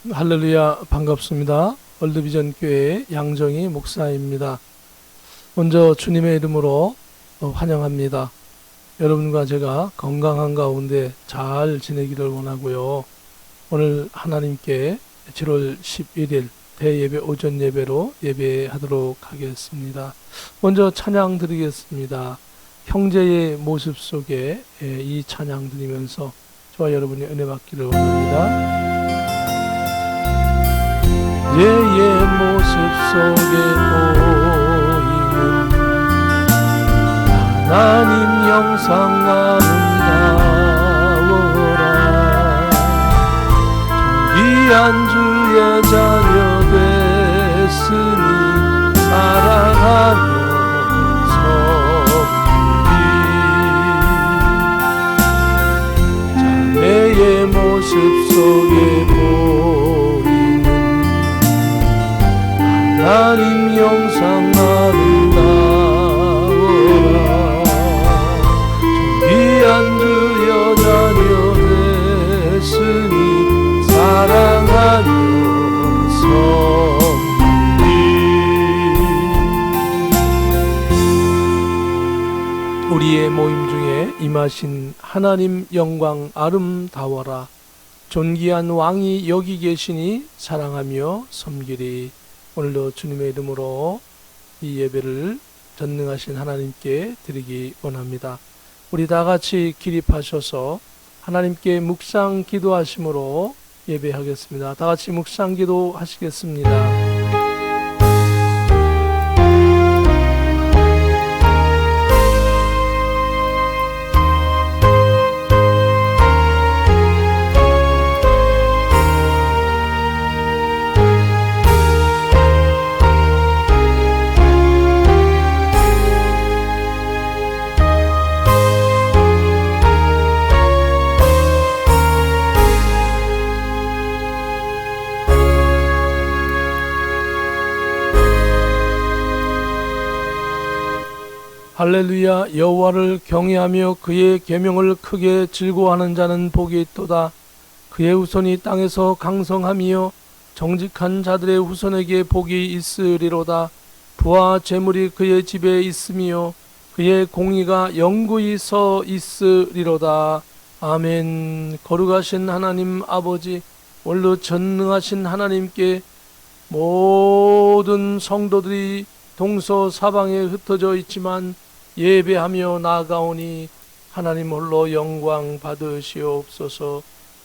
할렐루야, 반갑습니다. 월드비전 교회 양정희 목사입니다. 먼저 주님의 이름으로 환영합니다. 여러분과 제가 건강한 가운데 잘 지내기를 원하고요. 오늘 하나님께 7월 11일 대예배 오전 예배로 예배하도록 하겠습니다. 먼저 찬양 드리겠습니다. 형제의 모습 속에 이 찬양 드리면서 저와 여러분이 은혜 받기를 원합니다. 예의 모습 속에 보이는 하나님 영상 아름다워라. 존귀한 주의 자녀 됐으니 사랑하며 섬기리. 자매의 모습 속에 하나님 영상 아름다워라. 존귀한 주여 자녀 됐으니 사랑하며 섬기리. 우리의 모임 중에 임하신 하나님 영광 아름다워라. 존귀한 왕이 여기 계시니 사랑하며 섬기리. 오늘도 주님의 이름으로 이 예배를 전능하신 하나님께 드리기 원합니다. 우리 다 같이 기립하셔서 하나님께 묵상 기도하심으로 예배하겠습니다. 다 같이 묵상 기도하시겠습니다. 할렐루야. 여호와를 경외하며 그의 계명을 크게 즐거워하는 자는 복이 있도다. 그의 후손이 땅에서 강성하며 정직한 자들의 후손에게 복이 있으리로다. 부와 재물이 그의 집에 있으며 그의 공의가 영구히 서 있으리로다. 아멘. 거룩하신 하나님 아버지, 오늘도 전능하신 하나님께 모든 성도들이 동서사방에 흩어져 있지만 예배하며 나아가오니 하나님 홀로 영광 받으시옵소서.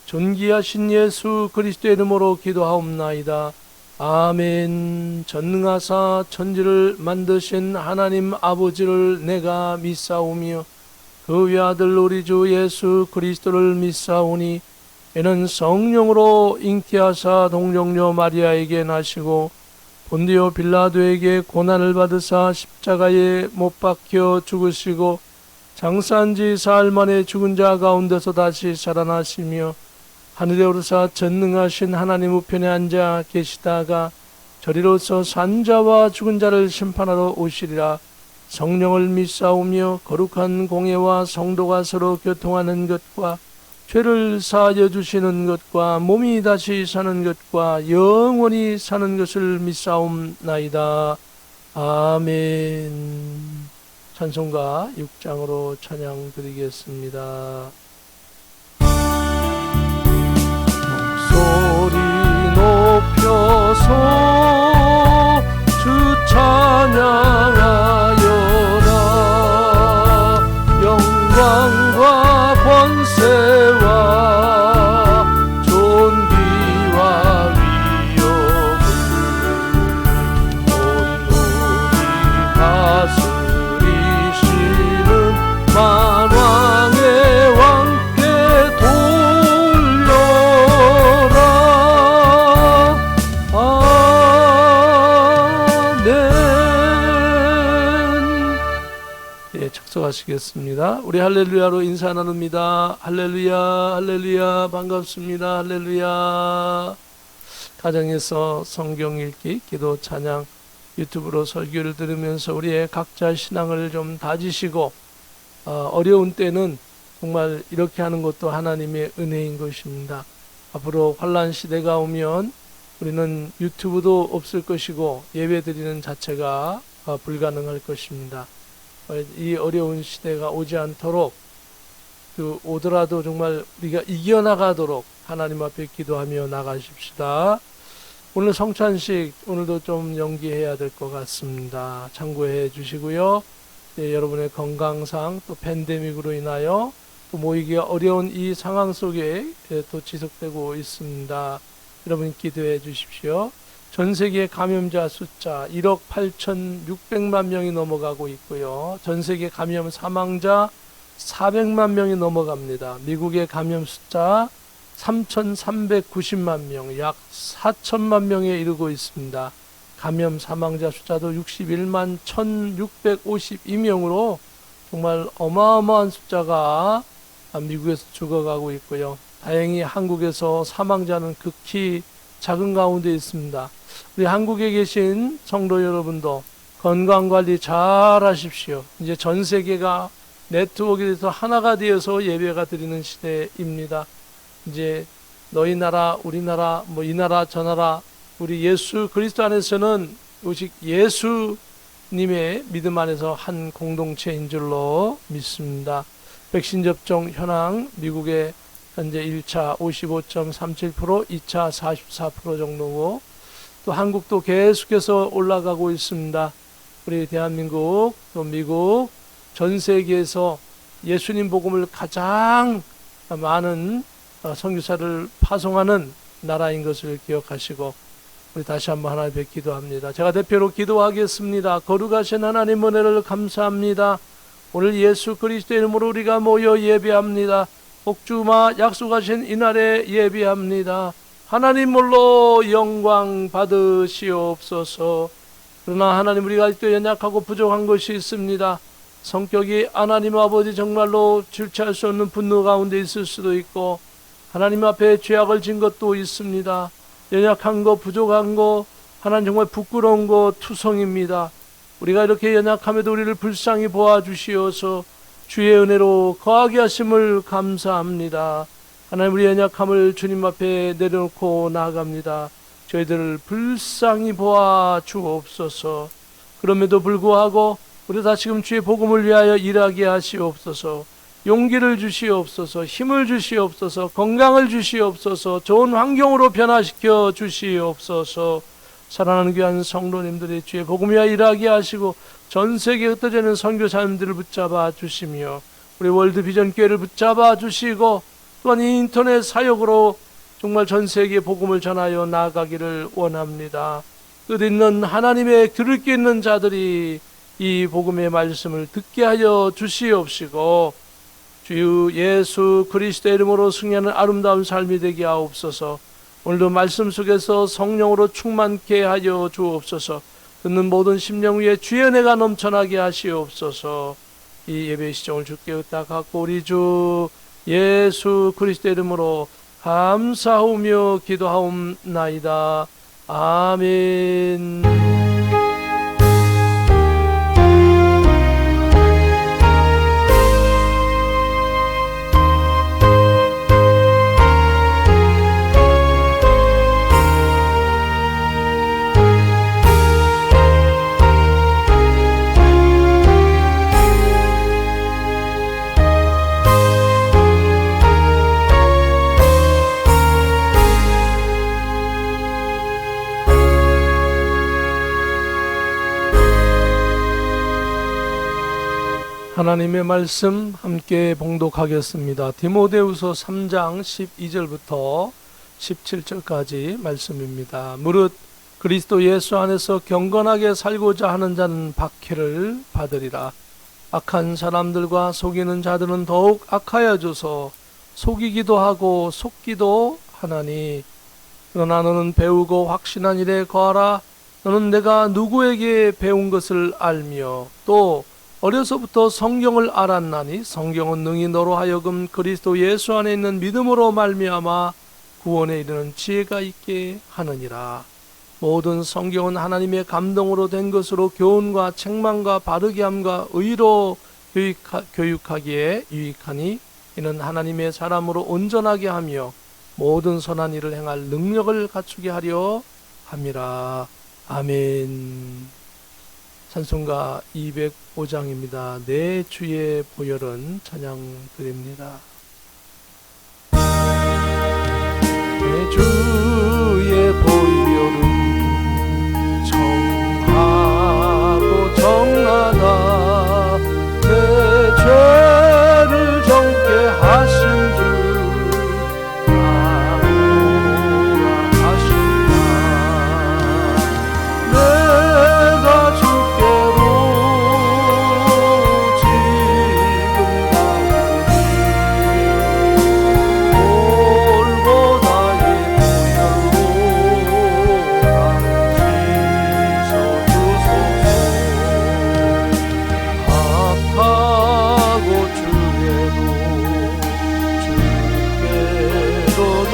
존귀하신 예수 그리스도의 이름으로 기도하옵나이다. 아멘. 전능하사 천지를 만드신 하나님 아버지를 내가 믿사오며 그 외아들 우리 주 예수 그리스도를 믿사오니 이는 성령으로 잉태하사 동정녀 마리아에게 나시고 본디오 빌라도에게 고난을 받으사 십자가에 못 박혀 죽으시고 장사한 지 사흘 만에 죽은 자 가운데서 다시 살아나시며 하늘에 오르사 전능하신 하나님 우편에 앉아 계시다가 저리로서 산 자와 죽은 자를 심판하러 오시리라. 성령을 믿사오며 거룩한 공예와 성도가 서로 교통하는 것과 죄를 사하여 주시는 것과 몸이 다시 사는 것과 영원히 사는 것을 믿사옵나이다. 아멘. 찬송가 6장으로 찬양 드리겠습니다. 목소리 높여서 주 찬양하여라. 영광과 권세와 존귀와 위엄을 온누리 다스리시는 만왕의 왕께 돌려라. 아멘. 예, 착석하시겠습니다. 우리 할렐루야로 인사 나눕니다. 할렐루야, 할렐루야, 반갑습니다. 할렐루야. 가정에서 성경 읽기, 기도, 찬양, 유튜브로 설교를 들으면서 우리의 각자 신앙을 좀 다지시고 어려운 때는 정말 이렇게 하는 것도 하나님의 은혜인 것입니다. 앞으로 환란 시대가 오면 우리는 유튜브도 없을 것이고 예배드리는 자체가 불가능할 것입니다. 이 어려운 시대가 오지 않도록 오더라도 정말 우리가 이겨나가도록 하나님 앞에 기도하며 나가십시다. 오늘 성찬식 오늘도 좀 연기해야 될 것 같습니다. 참고해 주시고요. 여러분의 건강상 또 팬데믹으로 인하여 또 모이기가 어려운 이 상황 속에 또 지속되고 있습니다. 여러분 기도해 주십시오. 전 세계 감염자 숫자 1억 8,600만 명이 넘어가고 있고요. 전 세계 감염 사망자 400만 명이 넘어갑니다. 미국의 감염 숫자 3,390만 명, 약 4천만 명에 이르고 있습니다. 감염 사망자 숫자도 61만 1,652명으로 정말 어마어마한 숫자가 미국에서 죽어가고 있고요. 다행히 한국에서 사망자는 극히 작은 가운데 있습니다. 우리 한국에 계신 성도 여러분도 건강관리 잘 하십시오. 이제 전 세계가 네트워크에서 하나가 되어서 예배가 드리는 시대입니다. 이제 너희 나라, 우리나라, 이 나라, 저 나라, 우리 예수 그리스도 안에서는 오직 예수님의 믿음 안에서 한 공동체인 줄로 믿습니다. 백신 접종 현황 미국의 현재 1차 55.37%, 2차 44% 정도고 또 한국도 계속해서 올라가고 있습니다. 우리 대한민국, 또 미국, 전 세계에서 예수님 복음을 가장 많은 선교사를 파송하는 나라인 것을 기억하시고 우리 다시 한번 하나님 앞에 기도합니다. 제가 대표로 기도하겠습니다. 거룩하신 하나님 은혜를 감사합니다. 오늘 예수 그리스도의 이름으로 우리가 모여 예배합니다. 복주마 약속하신 이날에 예배합니다. 하나님 홀로 영광 받으시옵소서. 그러나 하나님 우리가 아직도 연약하고 부족한 것이 있습니다. 성격이 하나님 아버지 정말로 질취할 수 없는 분노 가운데 있을 수도 있고 하나님 앞에 죄악을 진 것도 있습니다. 연약한 거, 부족한 거, 하나님 정말 부끄러운 거 투성입니다. 우리가 이렇게 연약함에도 우리를 불쌍히 보아주시어서 주의 은혜로 거하게 하심을 감사합니다. 하나님 우리 연약함을 주님 앞에 내려놓고 나아갑니다. 저희들을 불쌍히 보아 주옵소서. 그럼에도 불구하고 우리 다시금 주의 복음을 위하여 일하게 하시옵소서. 용기를 주시옵소서. 힘을 주시옵소서. 건강을 주시옵소서. 좋은 환경으로 변화시켜 주시옵소서. 사랑하는 귀한 성도님들이 주의 복음 위하여 일하게 하시고 전 세계에 흩어지는 선교사님들을 붙잡아 주시며 우리 월드비전교회를 붙잡아 주시고 또한 이 인터넷 사역으로 정말 전 세계에 복음을 전하여 나아가기를 원합니다. 뜻 있는 하나님의 들을 게 있는 자들이 이 복음의 말씀을 듣게 하여 주시옵시고 주 예수 그리스도의 이름으로 승리하는 아름다운 삶이 되게 하옵소서. 오늘도 말씀 속에서 성령으로 충만케 하여 주옵소서. 듣는 모든 심령 위에 주의 은혜가 넘쳐나게 하시옵소서. 이 예배 시정을 주께 의탁하고 우리 주 예수 그리스도의 이름으로 감사하며 기도하옵나이다. 아멘. 하나님의 말씀 함께 봉독하겠습니다. 디모데후서 3장 12절부터 17절까지 말씀입니다. 무릇 그리스도 예수 안에서 경건하게 살고자 하는 자는 박해를 받으리라. 악한 사람들과 속이는 자들은 더욱 악하여져서 속이기도 하고 속기도 하나니 그러나 너는 배우고 확신한 일에 거하라. 너는 내가 누구에게 배운 것을 알며 또 어려서부터 성경을 알았나니 성경은 능히 너로 하여금 그리스도 예수 안에 있는 믿음으로 말미암아 구원에 이르는 지혜가 있게 하느니라. 모든 성경은 하나님의 감동으로 된 것으로 교훈과 책망과 바르게 함과 의로 교육하기에 유익하니 이는 하나님의 사람으로 온전하게 하며 모든 선한 일을 행할 능력을 갖추게 하려 함이라. 아멘. 찬송가 205장입니다. 내 주의 보혈은 찬양 드립니다. 내 주의 보혈은 정하고 정하다. 내 죄를 정케 하신 주 나오라 하신다. 내가 주께로 지금 가오니 골고다의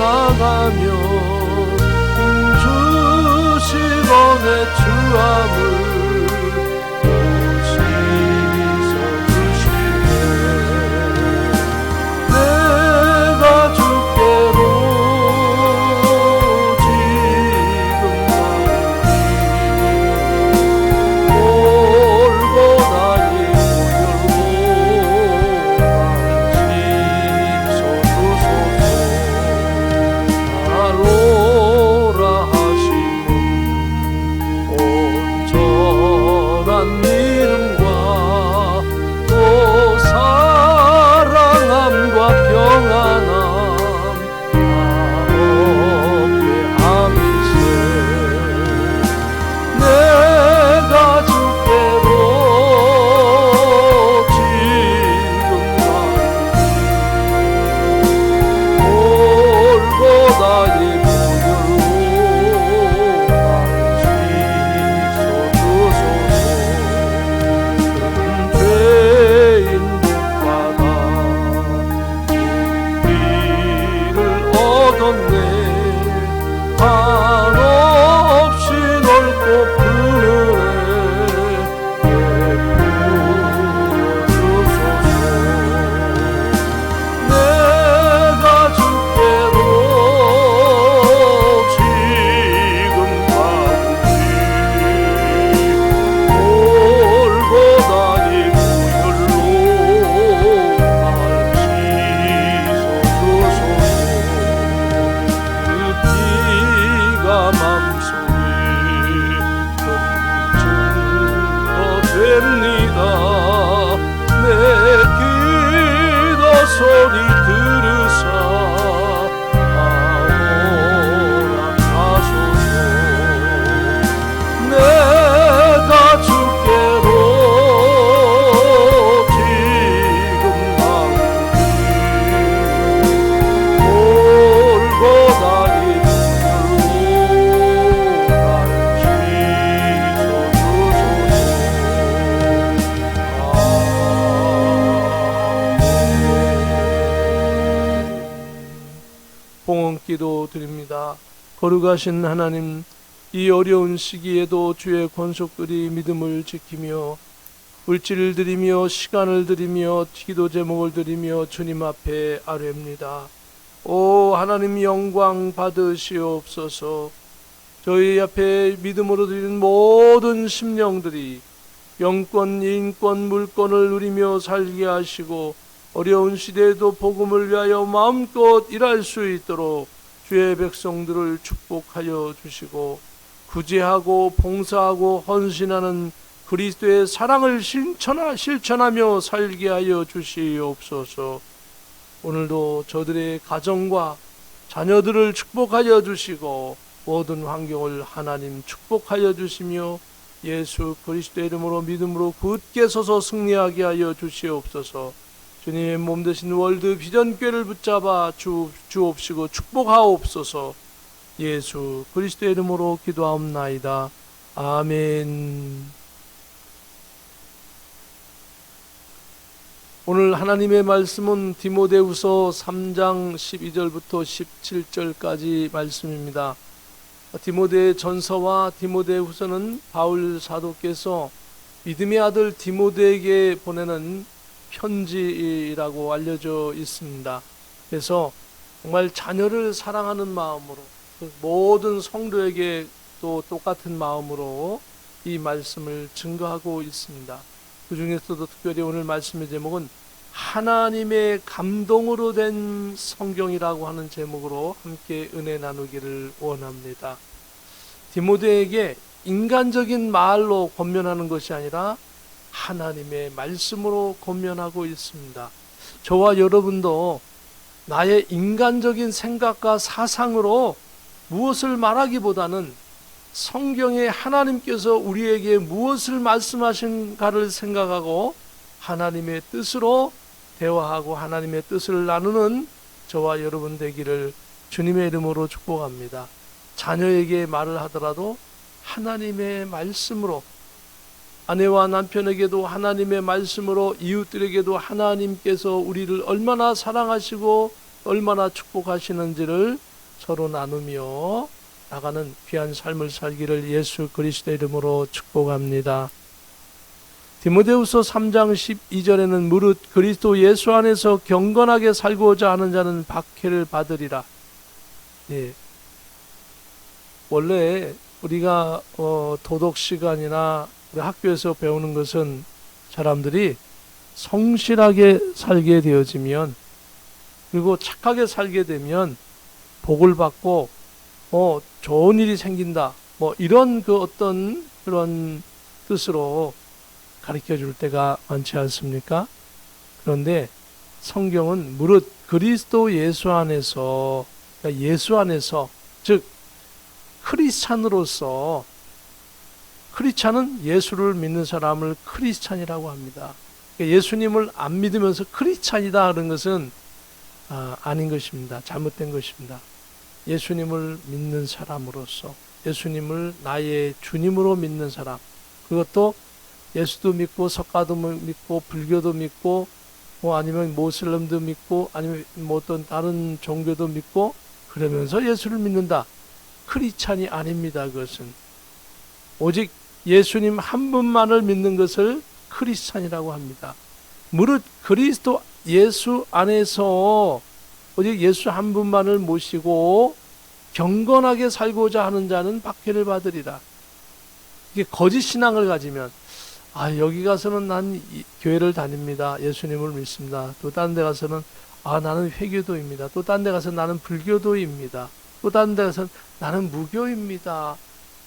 나가며 주시고 내 주함을 씻어 주시네. 내가 주께로 지금 가오니 골고다의 보혈로 이름과 또 사랑함과 평안함 얻게 함이세. 내가 주께로 지금 가오니 골고다의 한없이 넓고 그늘에 베풀어 주소서. 내가 주께로 지금 가오니 골고다의 보혈로 날 씻어 주소서. 피가 맘속에 검증거 됩니다. 내 기도 소리 들으사 나오라 하소서. 내가 주께로 지금 가오니 골고다의 봉헌기도 드립니다. 거룩하신 하나님, 이 어려운 시기에도 주의 권속들이 믿음을 지키며 물질을 드리며 시간을 드리며 기도 제목을 드리며 주님 앞에 아뢰옵니다. 오 하나님, 영광 받으시옵소서. 저희 앞에 믿음으로 드리는 모든 심령들이 영권, 인권, 물권을 누리며 살게 하시고 어려운 시대에도 복음을 위하여 마음껏 일할 수 있도록 주의 백성들을 축복하여 주시고 구제하고 봉사하고 헌신하는 그리스도의 사랑을 실천하며 살게 하여 주시옵소서. 오늘도 저들의 가정과 자녀들을 축복하여 주시고 모든 환경을 하나님 축복하여 주시며 예수 그리스도의 이름으로 믿음으로 굳게 서서 승리하게 하여 주시옵소서. 주님의 몸 되신 월드 비전교회를 붙잡아 주옵시고 축복하옵소서. 예수 그리스도의 이름으로 기도하옵나이다. 아멘. 오늘 하나님의 말씀은 디모데후서 3장 12절부터 17절까지 말씀입니다. 디모데 전서와 디모데 후서는 바울 사도께서 믿음의 아들 디모데에게 보내는 편지라고 알려져 있습니다. 그래서 정말 자녀를 사랑하는 마음으로 그 모든 성도에게 또 똑같은 마음으로 이 말씀을 증거하고 있습니다. 그 중에서도 특별히 오늘 말씀의 제목은 하나님의 감동으로 된 성경이라고 하는 제목으로 함께 은혜 나누기를 원합니다. 디모데에게 인간적인 말로 권면하는 것이 아니라 하나님의 말씀으로 권면하고 있습니다. 저와 여러분도 나의 인간적인 생각과 사상으로 무엇을 말하기보다는 성경에 하나님께서 우리에게 무엇을 말씀하신가를 생각하고 하나님의 뜻으로 대화하고 하나님의 뜻을 나누는 저와 여러분 되기를 주님의 이름으로 축복합니다. 자녀에게 말을 하더라도 하나님의 말씀으로, 아내와 남편에게도 하나님의 말씀으로, 이웃들에게도 하나님께서 우리를 얼마나 사랑하시고 얼마나 축복하시는지를 서로 나누며 나가는 귀한 삶을 살기를 예수 그리스도의 이름으로 축복합니다. 디모데후서 3장 12절에는 무릇 그리스도 예수 안에서 경건하게 살고자 하는 자는 박해를 받으리라. 예. 원래 우리가 도덕 시간이나 우리 학교에서 배우는 것은 사람들이 성실하게 살게 되어지면, 그리고 착하게 살게 되면 복을 받고 좋은 일이 생긴다, 이런 그 어떤 그런 뜻으로 가르쳐 줄 때가 많지 않습니까? 그런데 성경은 무릇 그리스도 예수 안에서, 그러니까 예수 안에서, 즉 크리스찬으로서, 크리스찬은 예수를 믿는 사람을 크리스찬이라고 합니다. 그러니까 예수님을 안 믿으면서 크리스찬이다 그런 것은 아닌 것입니다. 잘못된 것입니다. 예수님을 믿는 사람으로서, 예수님을 나의 주님으로 믿는 사람, 그것도 예수도 믿고 석가도 믿고 불교도 믿고 아니면 모슬렘도 믿고 아니면 어떤 다른 종교도 믿고 그러면서 예수를 믿는다, 크리스찬이 아닙니다. 그것은 오직 예수님 한 분만을 믿는 것을 크리스찬이라고 합니다. 무릇 그리스도 예수 안에서 오직 예수 한 분만을 모시고 경건하게 살고자 하는 자는 박해를 받으리라. 이게 거짓 신앙을 가지면, 여기 가서는 난 교회를 다닙니다, 예수님을 믿습니다. 또 다른 데 가서는 나는 회교도입니다. 또 다른 데 가서 나는 불교도입니다. 또 다른 데 가서는 나는 무교입니다.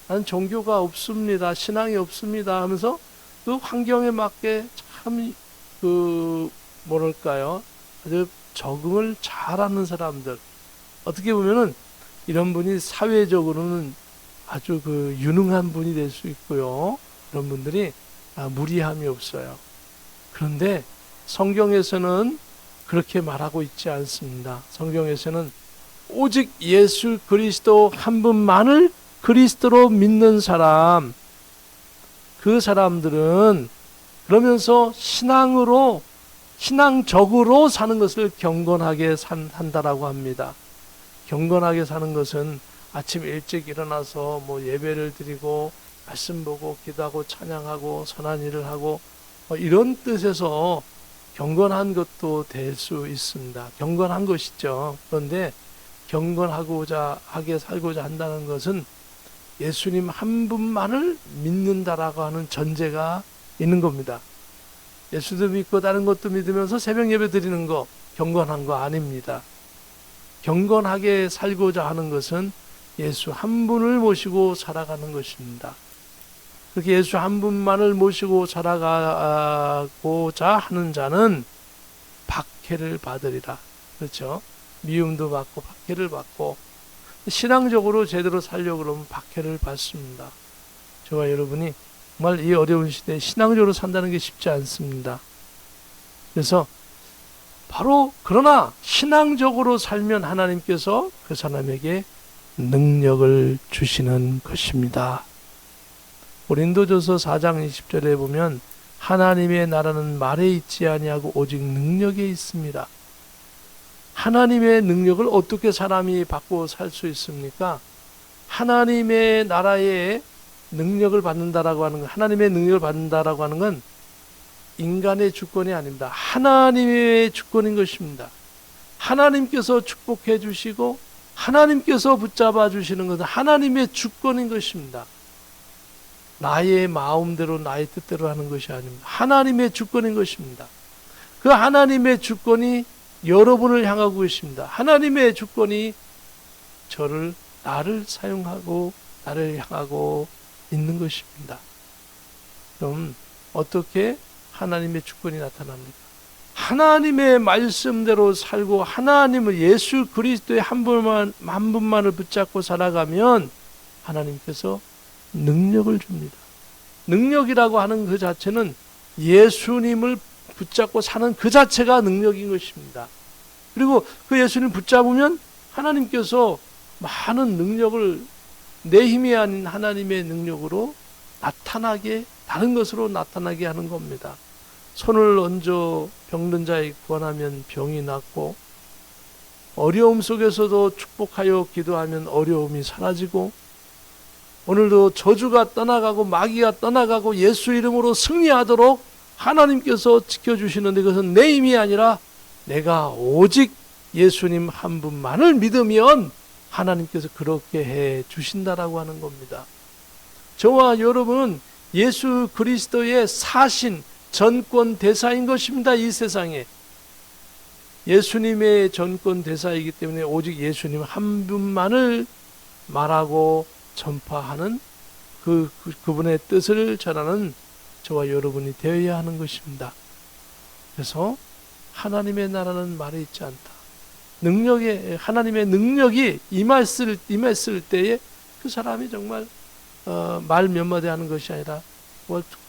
나는 종교가 없습니다, 신앙이 없습니다 하면서 그 환경에 맞게 참 뭐랄까요, 아주 적응을 잘하는 사람들, 어떻게 보면은 이런 분이 사회적으로는 아주 유능한 분이 될 수 있고요. 그런 분들이 무리함이 없어요. 그런데 성경에서는 그렇게 말하고 있지 않습니다. 성경에서는 오직 예수 그리스도 한 분만을 그리스도로 믿는 사람, 그 사람들은 그러면서 신앙적으로 사는 것을 경건하게 한다라고 합니다. 경건하게 사는 것은 아침 일찍 일어나서 예배를 드리고 말씀 보고 기도하고 찬양하고 선한 일을 하고 이런 뜻에서 경건한 것도 될 수 있습니다. 경건한 것이죠. 그런데 경건하게 살고자 한다는 것은 예수님 한 분만을 믿는다라고 하는 전제가 있는 겁니다. 예수도 믿고 다른 것도 믿으면서 새벽 예배 드리는 거 경건한 거 아닙니다. 경건하게 살고자 하는 것은 예수 한 분을 모시고 살아가는 것입니다. 그렇게 예수 한 분만을 모시고 살아가고자 하는 자는 박해를 받으리라. 그렇죠? 미움도 받고 박해를 받고, 신앙적으로 제대로 살려고 그러면 박해를 받습니다. 저와 여러분이 정말 이 어려운 시대에 신앙적으로 산다는 게 쉽지 않습니다. 그래서 그러나 신앙적으로 살면 하나님께서 그 사람에게 능력을 주시는 것입니다. 고린도전서 4장 20절에 보면 하나님의 나라는 말에 있지 아니하고 오직 능력에 있습니다. 하나님의 능력을 어떻게 사람이 받고 살 수 있습니까? 하나님의 나라의 능력을 받는다라고 하는 건, 하나님의 능력을 받는다라고 하는 건 인간의 주권이 아닙니다. 하나님의 주권인 것입니다. 하나님께서 축복해 주시고 하나님께서 붙잡아 주시는 것은 하나님의 주권인 것입니다. 나의 마음대로 나의 뜻대로 하는 것이 아닙니다. 하나님의 주권인 것입니다. 그 하나님의 주권이 여러분을 향하고 계십니다. 하나님의 주권이 나를 사용하고 나를 향하고 있는 것입니다. 그럼 어떻게 하나님의 주권이 나타납니까? 하나님의 말씀대로 살고 하나님을 예수 그리스도의 한 분만을 붙잡고 살아가면 하나님께서 능력을 줍니다. 능력이라고 하는 그 자체는 예수님을 붙잡고 사는 그 자체가 능력인 것입니다. 그리고 그 예수님 붙잡으면 하나님께서 많은 능력을 내 힘이 아닌 하나님의 능력으로 다른 것으로 나타나게 하는 겁니다. 손을 얹어 병든 자에게 구원하면 병이 낫고, 어려움 속에서도 축복하여 기도하면 어려움이 사라지고, 오늘도 저주가 떠나가고 마귀가 떠나가고 예수 이름으로 승리하도록 하나님께서 지켜주시는데, 그것은 내 힘이 아니라 내가 오직 예수님 한 분만을 믿으면 하나님께서 그렇게 해 주신다라고 하는 겁니다. 저와 여러분은 예수 그리스도의 사신 전권 대사인 것입니다. 이 세상에 예수님의 전권 대사이기 때문에 오직 예수님 한 분만을 말하고 전파하는 그분의 뜻을 전하는 저와 여러분이 되어야 하는 것입니다. 그래서 하나님의 나라는 말에 있지 않다. 하나님의 능력이 임했을 때에 그 사람이 정말 말 몇 마디 하는 것이 아니라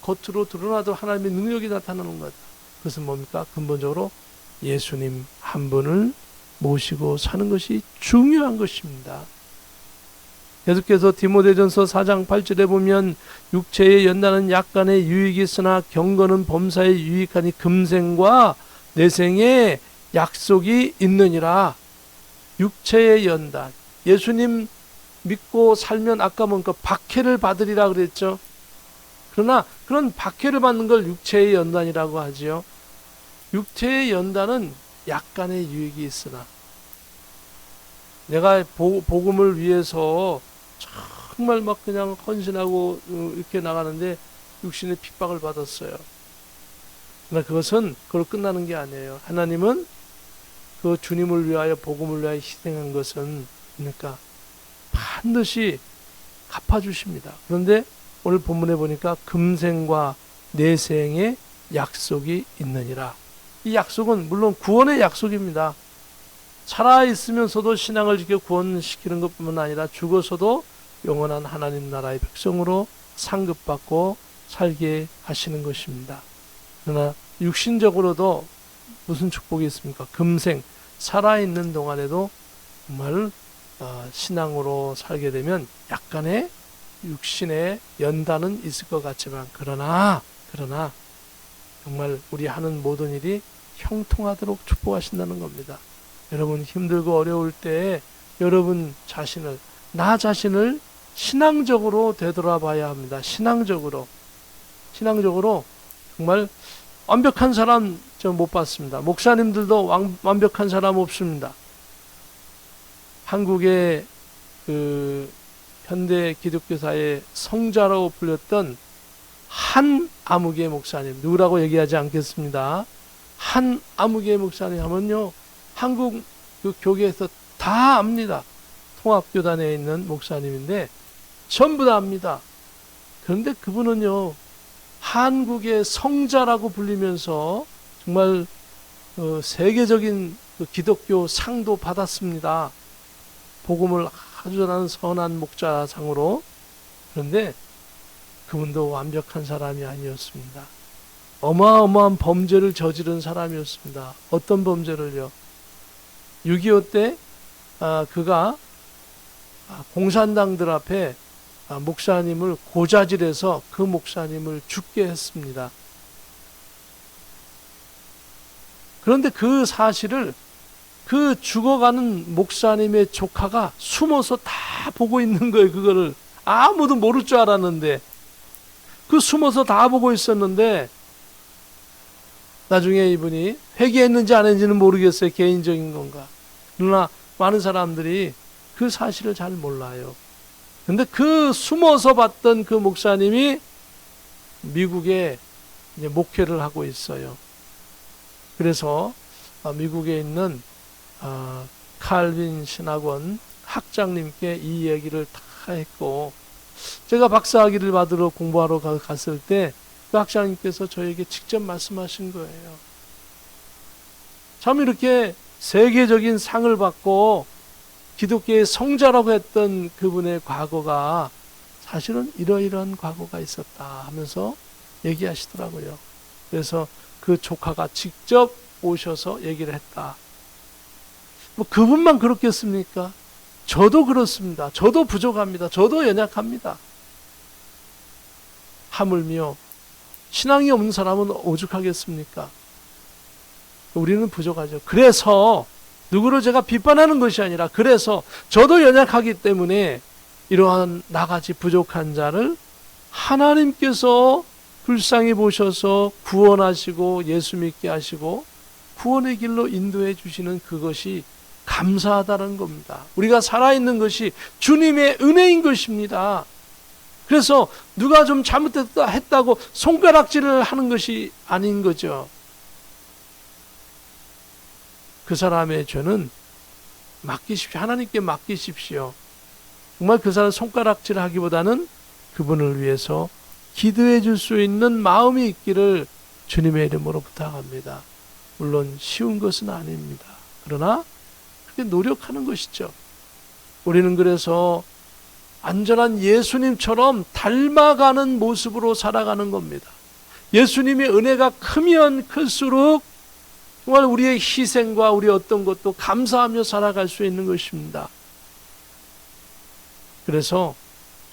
겉으로 드러나도 하나님의 능력이 나타나는 거다. 그것은 뭡니까? 근본적으로 예수님 한 분을 모시고 사는 것이 중요한 것입니다. 계속해서 디모데전서 4장 8절에 보면 육체의 연단은 약간의 유익이 있으나 경건은 범사에 유익하니 금생과 내생에 약속이 있느니라. 육체의 연단, 예수님 믿고 살면 아까 뭔가 박해를 받으리라 그랬죠. 그러나 그런 박해를 받는 걸 육체의 연단이라고 하지요. 육체의 연단은 약간의 유익이 있으나, 내가 복음을 위해서 정말 막 그냥 헌신하고 이렇게 나가는데 육신의 핍박을 받았어요. 그러나 그것은 그걸로 끝나는 게 아니에요. 하나님은 그 주님을 위하여 복음을 위하여 희생한 것은 그러니까 반드시 갚아주십니다. 그런데 오늘 본문에 보니까 금생과 내생의 약속이 있느니라. 이 약속은 물론 구원의 약속입니다. 살아있으면서도 신앙을 지켜 구원시키는 것뿐만 아니라 죽어서도 영원한 하나님 나라의 백성으로 상급받고 살게 하시는 것입니다. 그러나 육신적으로도 무슨 축복이 있습니까? 금생, 살아있는 동안에도 정말 신앙으로 살게 되면 약간의 육신의 연단은 있을 것 같지만 그러나 정말 우리 하는 모든 일이 형통하도록 축복하신다는 겁니다. 여러분 힘들고 어려울 때에 여러분 자신을, 나 자신을 신앙적으로 되돌아봐야 합니다. 신앙적으로 정말 완벽한 사람 저 못 봤습니다. 목사님들도 완벽한 사람 없습니다. 한국의 그 현대 기독교사의 성자라고 불렸던 한 아무개 목사님, 누구라고 얘기하지 않겠습니다. 한 아무개 목사님 하면요, 한국 그 교계에서 다 압니다. 통합교단에 있는 목사님인데 전부 다 압니다. 그런데 그분은요, 한국의 성자라고 불리면서 정말 세계적인 그 기독교 상도 받았습니다. 복음을 아주 전하는 선한 목자상으로. 그런데 그분도 완벽한 사람이 아니었습니다. 어마어마한 범죄를 저지른 사람이었습니다. 어떤 범죄를요? 6.25 때 그가 공산당들 앞에 목사님을 고자질해서 그 목사님을 죽게 했습니다. 그런데 그 사실을 그 죽어가는 목사님의 조카가 숨어서 다 보고 있는 거예요. 그거를 아무도 모를 줄 알았는데 그 숨어서 다 보고 있었는데 나중에 이분이 회개했는지 안 했는지는 모르겠어요. 개인적인 건가. 그러나 많은 사람들이 그 사실을 잘 몰라요. 근데 그 숨어서 봤던 그 목사님이 미국에 이제 목회를 하고 있어요. 그래서 미국에 있는 칼빈 신학원 학장님께 이 얘기를 다 했고, 제가 박사학위를 받으러 공부하러 갔을 때 그 학장님께서 저에게 직접 말씀하신 거예요. 참 이렇게 세계적인 상을 받고 기독교의 성자라고 했던 그분의 과거가 사실은 이러이러한 과거가 있었다 하면서 얘기하시더라고요. 그래서 그 조카가 직접 오셔서 얘기를 했다. 뭐 그분만 그렇겠습니까? 저도 그렇습니다. 저도 부족합니다. 저도 연약합니다. 하물며 신앙이 없는 사람은 오죽하겠습니까? 우리는 부족하죠. 그래서 누구를 제가 비판하는 것이 아니라, 그래서 저도 연약하기 때문에 이러한 나같이 부족한 자를 하나님께서 불쌍히 보셔서 구원하시고 예수 믿게 하시고 구원의 길로 인도해 주시는 그것이 감사하다는 겁니다. 우리가 살아있는 것이 주님의 은혜인 것입니다. 그래서 누가 좀 잘못됐다 했다고 손가락질을 하는 것이 아닌 거죠. 그 사람의 죄는 맡기십시오. 하나님께 맡기십시오. 정말 그 사람 손가락질 하기보다는 그분을 위해서 기도해 줄 수 있는 마음이 있기를 주님의 이름으로 부탁합니다. 물론 쉬운 것은 아닙니다. 그러나 그렇게 노력하는 것이죠. 우리는 그래서 안전한 예수님처럼 닮아가는 모습으로 살아가는 겁니다. 예수님의 은혜가 크면 클수록 정말 우리의 희생과 우리 어떤 것도 감사하며 살아갈 수 있는 것입니다. 그래서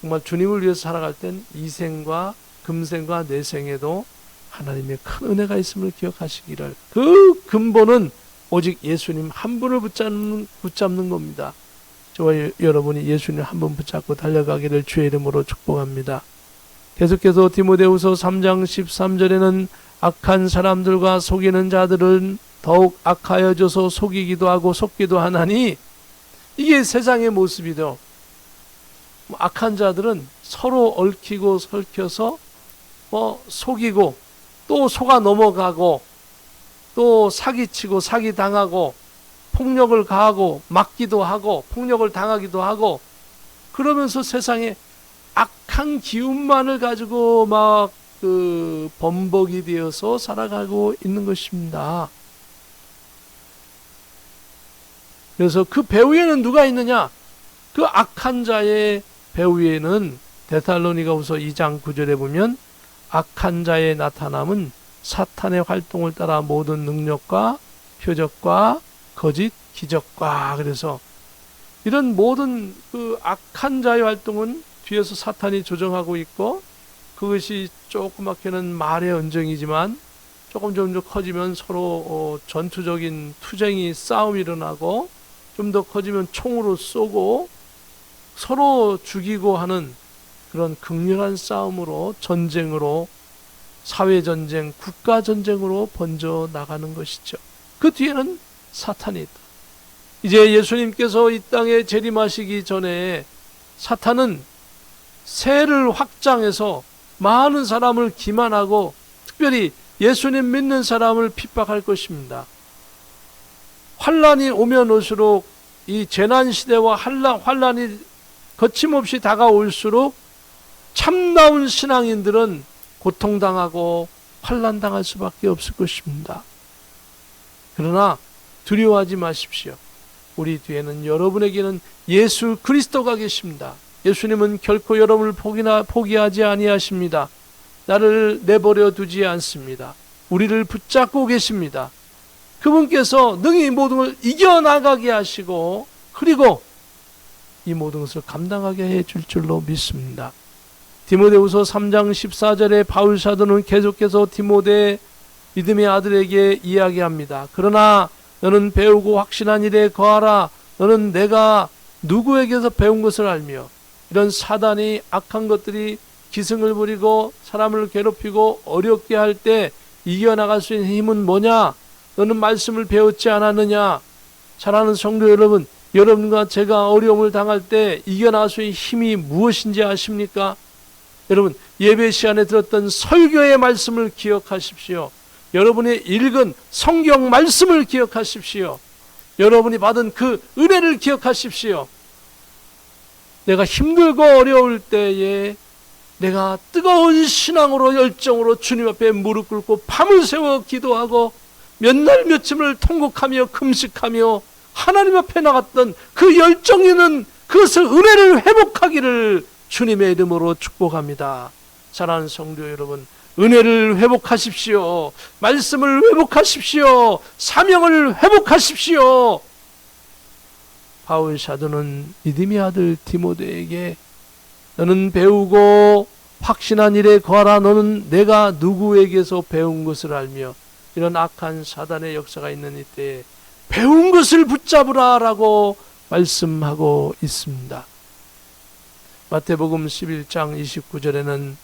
정말 주님을 위해서 살아갈 땐 이생과 금생과 내생에도 하나님의 큰 은혜가 있음을 기억하시기를. 그 근본은 오직 예수님 한 분을 붙잡는 겁니다. 저와 여러분이 예수님 한 분 붙잡고 달려가기를 주의 이름으로 축복합니다. 계속해서 디모데후서 3장 13절에는 악한 사람들과 속이는 자들은 더욱 악하여져서 속이기도 하고 속기도 하나니, 이게 세상의 모습이죠. 악한 자들은 서로 얽히고 설켜서 속이고 또 속아 넘어가고 또 사기치고 사기당하고 폭력을 가하고 맞기도 하고 폭력을 당하기도 하고, 그러면서 세상에 악한 기운만을 가지고 막 범벅이 되어서 살아가고 있는 것입니다. 그래서 그 배후에는 누가 있느냐? 그 악한 자의 배후에는 데살로니가후서 2장 9절에 보면 악한 자의 나타남은 사탄의 활동을 따라 모든 능력과 표적과 거짓 기적과, 그래서 이런 모든 그 악한 자의 활동은 뒤에서 사탄이 조정하고 있고, 그것이 조그맣게는 말의 언쟁이지만 조금 커지면 서로 전투적인 투쟁이 싸움이 일어나고, 좀 더 커지면 총으로 쏘고 서로 죽이고 하는 그런 극렬한 싸움으로, 전쟁으로, 사회전쟁, 국가전쟁으로 번져 나가는 것이죠. 그 뒤에는 사탄이 있다. 이제 예수님께서 이 땅에 재림하시기 전에 사탄은 세를 확장해서 많은 사람을 기만하고 특별히 예수님 믿는 사람을 핍박할 것입니다. 환란이 오면 올수록 이 재난시대와 환란이 거침없이 다가올수록 참다운 신앙인들은 고통당하고 환난당할 수밖에 없을 것입니다. 그러나 두려워하지 마십시오. 우리 뒤에는, 여러분에게는 예수 그리스도가 계십니다. 예수님은 결코 여러분을 포기하지 아니하십니다. 나를 내버려 두지 않습니다. 우리를 붙잡고 계십니다. 그분께서 능히 모든 걸 이겨나가게 하시고, 그리고 이 모든 것을 감당하게 해줄 줄로 믿습니다. 디모데후서 3장 14절에 바울 사도는 계속해서 디모데 믿음의 아들에게 이야기합니다. 그러나 너는 배우고 확신한 일에 거하라. 너는 내가 누구에게서 배운 것을 알며, 이런 사단이 악한 것들이 기승을 부리고 사람을 괴롭히고 어렵게 할 때 이겨나갈 수 있는 힘은 뭐냐? 너는 말씀을 배웠지 않았느냐? 사랑하는 성도 여러분, 여러분과 제가 어려움을 당할 때 이겨나갈 수 있는 힘이 무엇인지 아십니까? 여러분, 예배 시간에 들었던 설교의 말씀을 기억하십시오. 여러분이 읽은 성경 말씀을 기억하십시오. 여러분이 받은 그 은혜를 기억하십시오. 내가 힘들고 어려울 때에 내가 뜨거운 신앙으로 열정으로 주님 앞에 무릎 꿇고 밤을 새워 기도하고 몇 날 며칠을 통곡하며 금식하며 하나님 앞에 나갔던 그 열정 있는 그것을 은혜를 회복하기를 주님의 이름으로 축복합니다. 사랑하는 성도 여러분, 은혜를 회복하십시오. 말씀을 회복하십시오. 사명을 회복하십시오. 바울 사도는 믿음의 아들 디모데에게 너는 배우고 확신한 일에 거하라. 너는 내가 누구에게서 배운 것을 알며, 이런 악한 사단의 역사가 있는 이때에 배운 것을 붙잡으라 라고 말씀하고 있습니다. 마태복음 11장 29절에는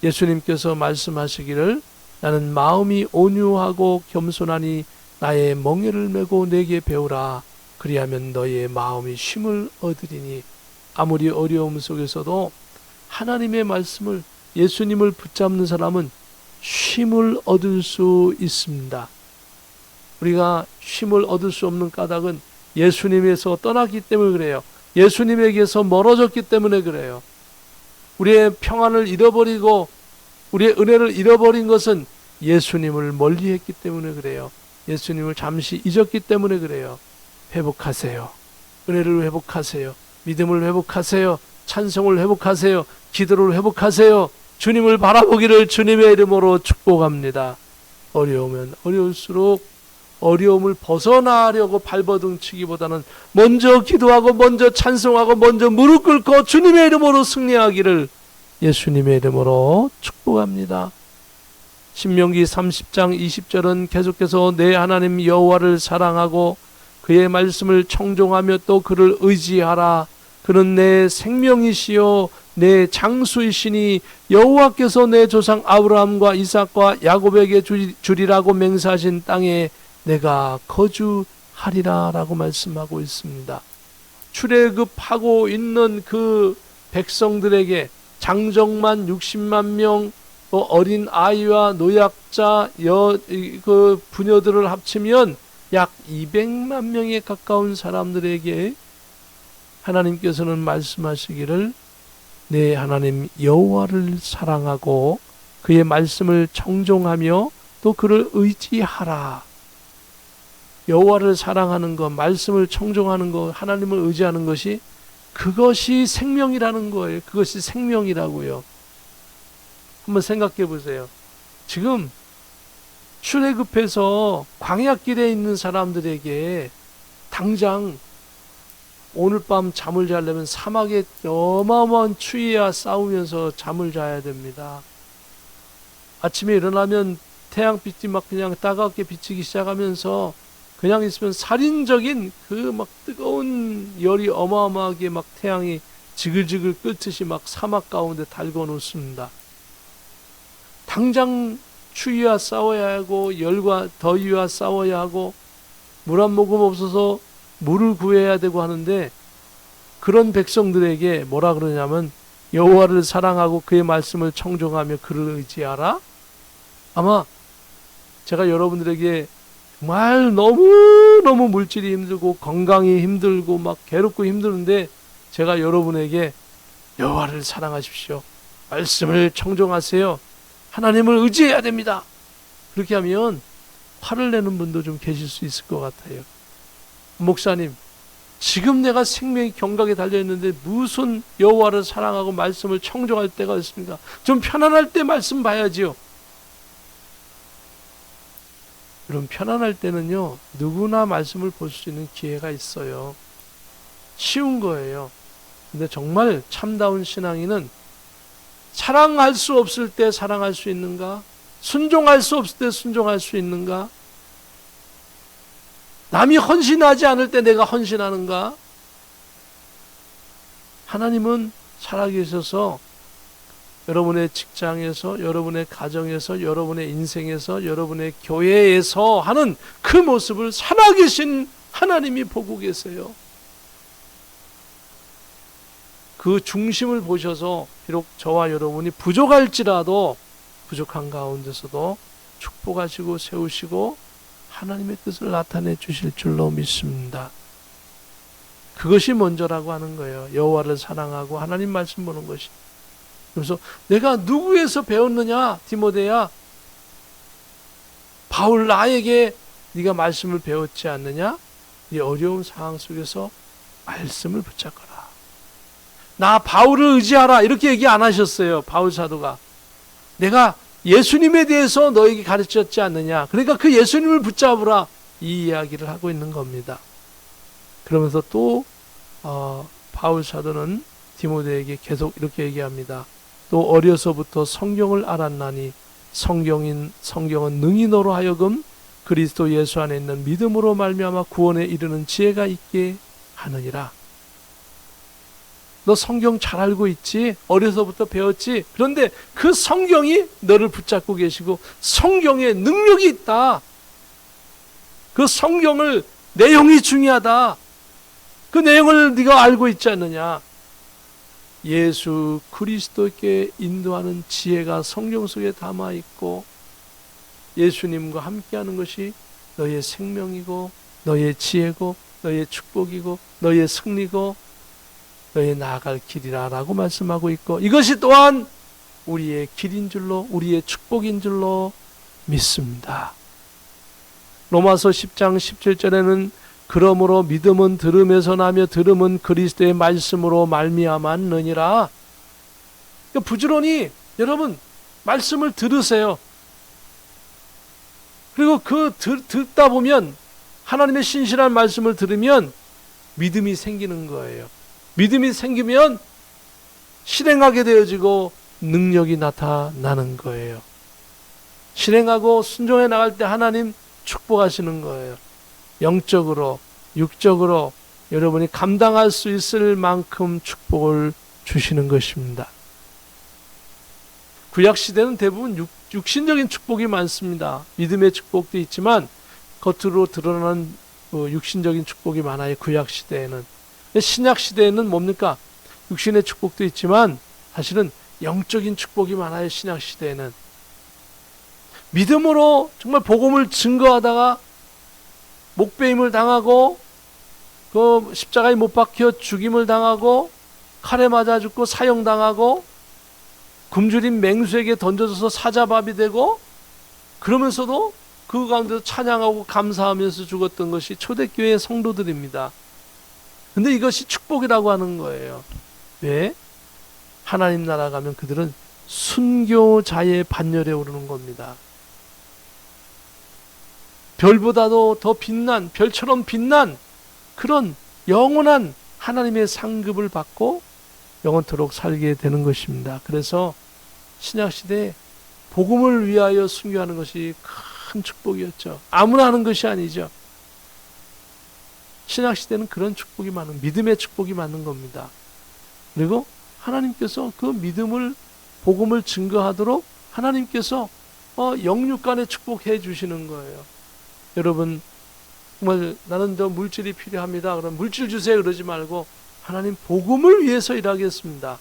예수님께서 말씀하시기를 나는 마음이 온유하고 겸손하니 나의 멍에를 메고 내게 배우라. 그리하면 너의 마음이 쉼을 얻으리니. 아무리 어려움 속에서도 하나님의 말씀을, 예수님을 붙잡는 사람은 쉼을 얻을 수 있습니다. 우리가 쉼을 얻을 수 없는 까닭은 예수님에서 떠났기 때문에 그래요. 예수님에게서 멀어졌기 때문에 그래요. 우리의 평안을 잃어버리고 우리의 은혜를 잃어버린 것은 예수님을 멀리했기 때문에 그래요. 예수님을 잠시 잊었기 때문에 그래요. 회복하세요. 은혜를 회복하세요. 믿음을 회복하세요. 찬송을 회복하세요. 기도를 회복하세요. 주님을 바라보기를 주님의 이름으로 축복합니다. 어려우면 어려울수록 어려움을 벗어나려고 발버둥 치기보다는 먼저 기도하고 먼저 찬송하고 먼저 무릎 꿇고 주님의 이름으로 승리하기를 예수님의 이름으로 축복합니다. 신명기 30장 20절은 계속해서 내 하나님 여호와를 사랑하고 그의 말씀을 청종하며 또 그를 의지하라. 그는 내 생명이시요 내 장수이시니 여호와께서 내 조상 아브라함과 이삭과 야곱에게 주리라고 맹세하신 땅에 내가 거주하리라 라고 말씀하고 있습니다. 출애굽하고 있는 그 백성들에게 장정만 60만 명, 어린 아이와 노약자, 그 부녀들을 합치면 약 200만 명에 가까운 사람들에게 하나님께서는 말씀하시기를 내 하나님 여호와를 사랑하고 그의 말씀을 청종하며 또 그를 의지하라. 여호와를 사랑하는 것, 말씀을 청종하는 것, 하나님을 의지하는 것이 그것이 생명이라는 거예요. 그것이 생명이라고요. 한번 생각해 보세요. 지금 출애굽해서 광야길에 있는 사람들에게 당장 오늘 밤 잠을 자려면 사막에 어마어마한 추위와 싸우면서 잠을 자야 됩니다. 아침에 일어나면 태양빛이 막 그냥 따갑게 비치기 시작하면서 그냥 있으면 살인적인 그 막 뜨거운 열이 어마어마하게 막 태양이 지글지글 끓듯이 막 사막 가운데 달궈 놓습니다. 당장 추위와 싸워야 하고 열과 더위와 싸워야 하고 물 한 모금 없어서 물을 구해야 되고 하는데 그런 백성들에게 뭐라 그러냐면 여호와를 사랑하고 그의 말씀을 청종하며 그를 의지하라. 아마 제가 여러분들에게 정말 너무너무 물질이 힘들고 건강이 힘들고 막 괴롭고 힘드는데 제가 여러분에게 여호와를 사랑하십시오. 말씀을 청종하세요. 하나님을 의지해야 됩니다. 그렇게 하면 화를 내는 분도 좀 계실 수 있을 것 같아요. 목사님, 지금 내가 생명이 경각에 달려있는데 무슨 여호와를 사랑하고 말씀을 청종할 때가 있습니까? 좀 편안할 때 말씀 봐야지요. 여러분, 편안할 때는요 누구나 말씀을 볼 수 있는 기회가 있어요. 쉬운 거예요. 근데 정말 참다운 신앙인은 사랑할 수 없을 때 사랑할 수 있는가? 순종할 수 없을 때 순종할 수 있는가? 남이 헌신하지 않을 때 내가 헌신하는가? 하나님은 살아계셔서 여러분의 직장에서, 여러분의 가정에서, 여러분의 인생에서, 여러분의 교회에서 하는 그 모습을 살아계신 하나님이 보고 계세요. 그 중심을 보셔서 비록 저와 여러분이 부족할지라도 부족한 가운데서도 축복하시고 세우시고 하나님의 뜻을 나타내 주실 줄로 믿습니다. 그것이 먼저라고 하는 거예요. 여호와를 사랑하고 하나님 말씀 보는 것이. 그래서 내가 누구에서 배웠느냐? 디모데야, 바울 나에게 네가 말씀을 배웠지 않느냐? 이 어려운 상황 속에서 말씀을 붙잡거라. 나 바울을 의지하라 이렇게 얘기 안 하셨어요. 바울 사도가. 내가 예수님에 대해서 너에게 가르쳤지 않느냐. 그러니까 그 예수님을 붙잡으라. 이 이야기를 하고 있는 겁니다. 그러면서 또 바울 사도는 디모데에게 계속 이렇게 얘기합니다. 또 어려서부터 성경을 알았나니 성경은 능히 너로 하여금 그리스도 예수 안에 있는 믿음으로 말미암아 구원에 이르는 지혜가 있게 하느니라. 너 성경 잘 알고 있지? 어려서부터 배웠지? 그런데 그 성경이 너를 붙잡고 계시고 성경에 능력이 있다. 그 성경을 내용이 중요하다. 그 내용을 네가 알고 있지 않느냐? 예수 그리스도께 인도하는 지혜가 성경 속에 담아 있고 예수님과 함께하는 것이 너의 생명이고 너의 지혜고 너의 축복이고 너의 승리고 너의 나아갈 길이라 라고 말씀하고 있고 이것이 또한 우리의 길인 줄로 우리의 축복인 줄로 믿습니다. 로마서 10장 17절에는 그러므로 믿음은 들음에서 나며 들음은 그리스도의 말씀으로 말미암았느니라. 부지런히 여러분 말씀을 들으세요. 그리고 듣다 보면 하나님의 신실한 말씀을 들으면 믿음이 생기는 거예요. 믿음이 생기면 실행하게 되어지고 능력이 나타나는 거예요. 실행하고 순종해 나갈 때 하나님 축복하시는 거예요. 영적으로, 육적으로 여러분이 감당할 수 있을 만큼 축복을 주시는 것입니다. 구약시대는 대부분 육신적인 축복이 많습니다. 믿음의 축복도 있지만 겉으로 드러나는 육신적인 축복이 많아요. 구약시대에는. 신약시대에는 뭡니까? 육신의 축복도 있지만 사실은 영적인 축복이 많아요. 신약시대에는. 믿음으로 정말 복음을 증거하다가 목베임을 당하고 그 십자가에 못 박혀 죽임을 당하고 칼에 맞아 죽고 사형당하고 굶주린 맹수에게 던져져서 사자밥이 되고 그러면서도 그 가운데서 찬양하고 감사하면서 죽었던 것이 초대교회의 성도들입니다. 근데 이것이 축복이라고 하는 거예요. 왜? 하나님 나라 가면 그들은 순교자의 반열에 오르는 겁니다. 별보다도 더 빛난, 별처럼 빛난 그런 영원한 하나님의 상급을 받고 영원토록 살게 되는 것입니다. 그래서 신약시대에 복음을 위하여 순교하는 것이 큰 축복이었죠. 아무나 하는 것이 아니죠. 신약시대는 그런 축복이 많은, 믿음의 축복이 많은 겁니다. 그리고 하나님께서 그 믿음을, 복음을 증거하도록 하나님께서 영육간에 축복해 주시는 거예요. 여러분, 정말 나는 더 물질이 필요합니다. 그럼 물질 주세요. 그러지 말고 하나님 복음을 위해서 일하겠습니다.